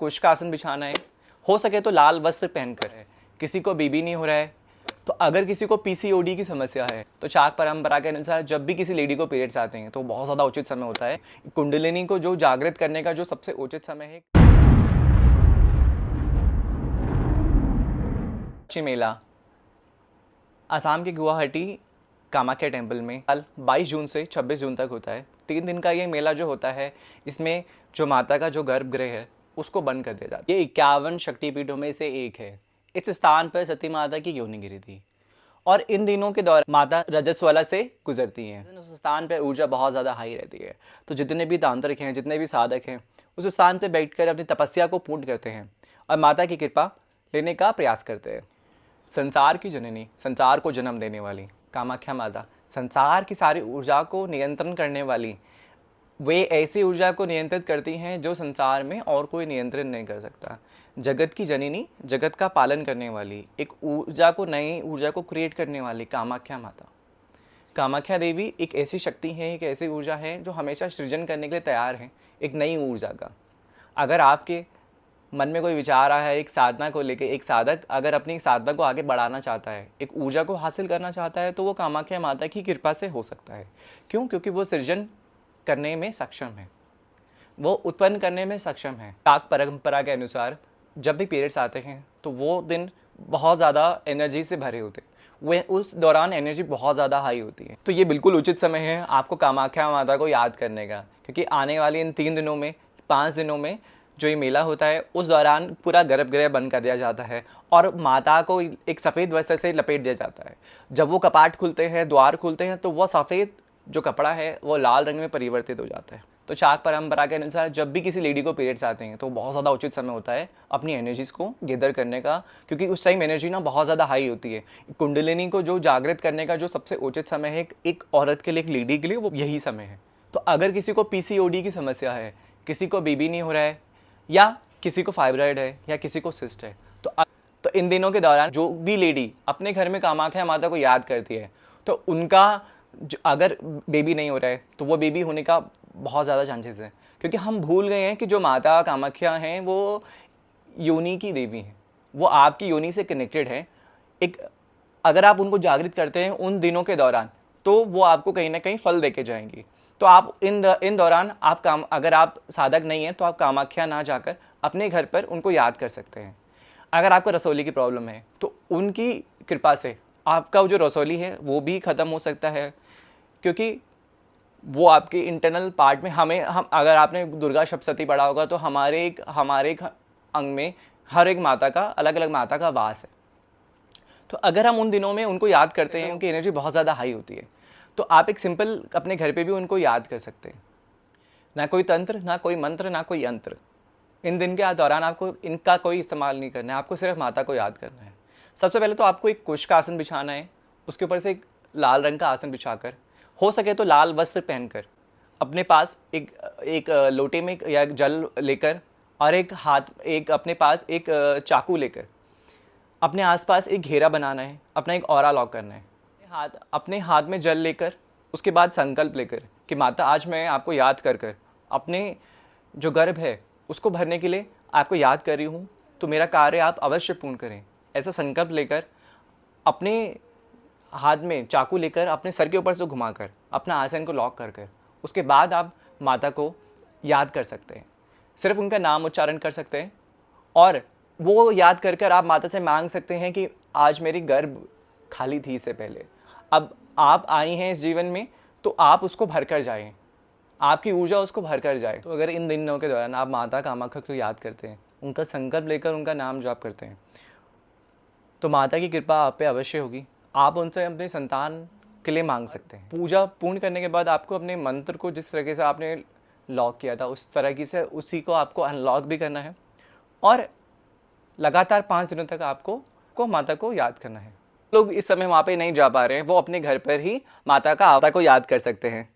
कुश का आसन बिछाना है, हो सके तो लाल वस्त्र पहनकर है। किसी को बीबी नहीं हो रहा है तो अगर किसी को पीसीओडी की समस्या है तो चाक परंपरा के अनुसार जब भी किसी लेडी को पीरियड्स आते हैं तो बहुत ज़्यादा उचित समय होता है। कुंडलिनी को जो जागृत करने का जो सबसे उचित समय है मेला असम के गुवाहाटी कामाख्या टेम्पल में कल 22 जून से 26 जून तक होता है। 3 दिन का ये मेला जो होता है इसमें जो माता का जो गर्भगृह है उसको बंद कर दिया जाता है। ये 51 शक्तिपीठों में से एक है। इस स्थान पर सती माता की योनि गिरी थी और इन दिनों के दौरान माता रजस्वला से गुजरती हैं। उस स्थान पर ऊर्जा बहुत ज़्यादा हाई रहती है, तो जितने भी तांत्रिक हैं, जितने भी साधक हैं, उस स्थान पर बैठकर अपनी तपस्या को पूर्ण करते हैं और माता की कृपा लेने का प्रयास करते हैं। संसार की जननी, संसार को जन्म देने वाली कामाख्या माता, संसार की सारी ऊर्जा को नियंत्रण करने वाली, वे ऐसी ऊर्जा को नियंत्रित करती हैं जो संसार में और कोई नियंत्रण नहीं कर सकता। जगत की जननी, जगत का पालन करने वाली, एक ऊर्जा को, नई ऊर्जा को क्रिएट करने वाली कामाख्या माता, कामाख्या देवी एक ऐसी शक्ति है, एक ऐसी ऊर्जा है जो हमेशा सृजन करने के लिए तैयार है, एक नई ऊर्जा का। अगर आपके मन में कोई विचार आया है एक साधना को लेके, एक साधक अगर अपनी साधना को आगे बढ़ाना चाहता है, एक ऊर्जा को हासिल करना चाहता है, तो वो कामाख्या माता की कृपा से हो सकता है। क्यों? क्योंकि वो सृजन करने में सक्षम है, वो उत्पन्न करने में सक्षम है। शाक्त परंपरा के अनुसार जब भी पीरियड्स आते हैं तो वो दिन बहुत ज़्यादा एनर्जी से भरे होते हैं, वे उस दौरान एनर्जी बहुत ज़्यादा हाई होती है। तो ये बिल्कुल उचित समय है आपको कामाख्या माता को याद करने का, क्योंकि आने वाले इन 3 दिनों में, 5 दिनों में जो ये मेला होता है उस दौरान पूरा गर्भगृह बंद कर दिया जाता है और माता को एक सफ़ेद वस्त्र से लपेट दिया जाता है। जब वो कपाट खुलते हैं, द्वार खुलते हैं, तो वह सफ़ेद जो कपड़ा है वो लाल रंग में परिवर्तित हो जाता है। तो शाक्त परंपरा के अनुसार जब भी किसी लेडी को पीरियड्स आते हैं तो बहुत ज़्यादा उचित समय होता है अपनी एनर्जीज़ को गैदर करने का, क्योंकि उस टाइम एनर्जी ना बहुत ज़्यादा हाई होती है। कुंडलिनी को जो जागृत करने का जो सबसे उचित समय है एक औरत के लिए, एक लेडी के लिए, वो यही समय है। तो अगर किसी को पीसीओडी की समस्या है, किसी को बीबी नहीं हो रहा है, या किसी को फाइब्रॉइड है, या किसी को सिस्ट है, तो इन दिनों के दौरान जो भी लेडी अपने घर में कामाख्या माता को याद करती है तो उनका अगर बेबी नहीं हो रहा है तो वो बेबी होने का बहुत ज़्यादा चांसेस है। क्योंकि हम भूल गए हैं कि जो माता कामाख्या हैं वो योनि की देवी हैं, वो आपकी योनि से कनेक्टेड है। एक अगर आप उनको जागृत करते हैं उन दिनों के दौरान तो वो आपको कहीं ना कहीं फल देके जाएंगी। तो आप इन दौरान आप अगर आप साधक नहीं हैं तो आप कामाख्या ना जाकर अपने घर पर उनको याद कर सकते हैं। अगर आपको रसौली की प्रॉब्लम है तो उनकी कृपा से आपका जो रसौली है वो भी ख़त्म हो सकता है, क्योंकि वो आपके इंटरनल पार्ट में हम अगर आपने दुर्गा सप्तशती पढ़ा होगा तो हमारे एक अंग में हर एक माता का, अलग अलग माता का वास है। तो अगर हम उन दिनों में उनको याद करते हैं, उनकी एनर्जी बहुत ज़्यादा हाई होती है, तो आप एक सिंपल अपने घर पे भी उनको याद कर सकते हैं। ना कोई तंत्र, ना कोई मंत्र, ना कोई यंत्र। इन दिन के दौरान आपको इनका कोई इस्तेमाल नहीं करना है, आपको सिर्फ माता को याद करना है। सबसे पहले तो आपको एक कुश का आसन बिछाना है, उसके ऊपर से एक लाल रंग का आसन बिछाकर, हो सके तो लाल वस्त्र पहनकर, अपने पास एक लोटे में या जल लेकर और एक अपने पास एक चाकू लेकर अपने आसपास एक घेरा बनाना है, अपना एक ऑरा लॉक करना है। अपने हाथ में जल लेकर, उसके बाद संकल्प लेकर कि माता आज मैं आपको याद कर अपने जो गर्भ है उसको भरने के लिए आपको याद कर रही हूँ, तो मेरा कार्य आप अवश्य पूर्ण करें। ऐसा संकल्प लेकर अपने हाथ में चाकू लेकर अपने सर के ऊपर से घुमाकर अपना आसन को लॉक कर उसके बाद आप माता को याद कर सकते हैं। सिर्फ उनका नाम उच्चारण कर सकते हैं और वो याद कर आप माता से मांग सकते हैं कि आज मेरी गर्भ खाली थी इससे पहले, अब आप आई हैं इस जीवन में तो आप उसको भर कर जाएँ, आपकी ऊर्जा उसको भर कर जाए। तो अगर इन दिनों के दौरान आप माता कामाख्या को याद करते हैं, उनका संकल्प लेकर उनका नाम जाप करते हैं, तो माता की कृपा आप पे अवश्य होगी। आप उनसे अपने संतान के लिए मांग सकते हैं। पूजा पूर्ण करने के बाद आपको अपने मंत्र को जिस तरीके से आपने लॉक किया था उस तरीके से उसी को आपको अनलॉक भी करना है और लगातार 5 दिनों तक आपको माता को याद करना है। लोग इस समय वहाँ पे नहीं जा पा रहे हैं, वो अपने घर पर ही माता को याद कर सकते हैं।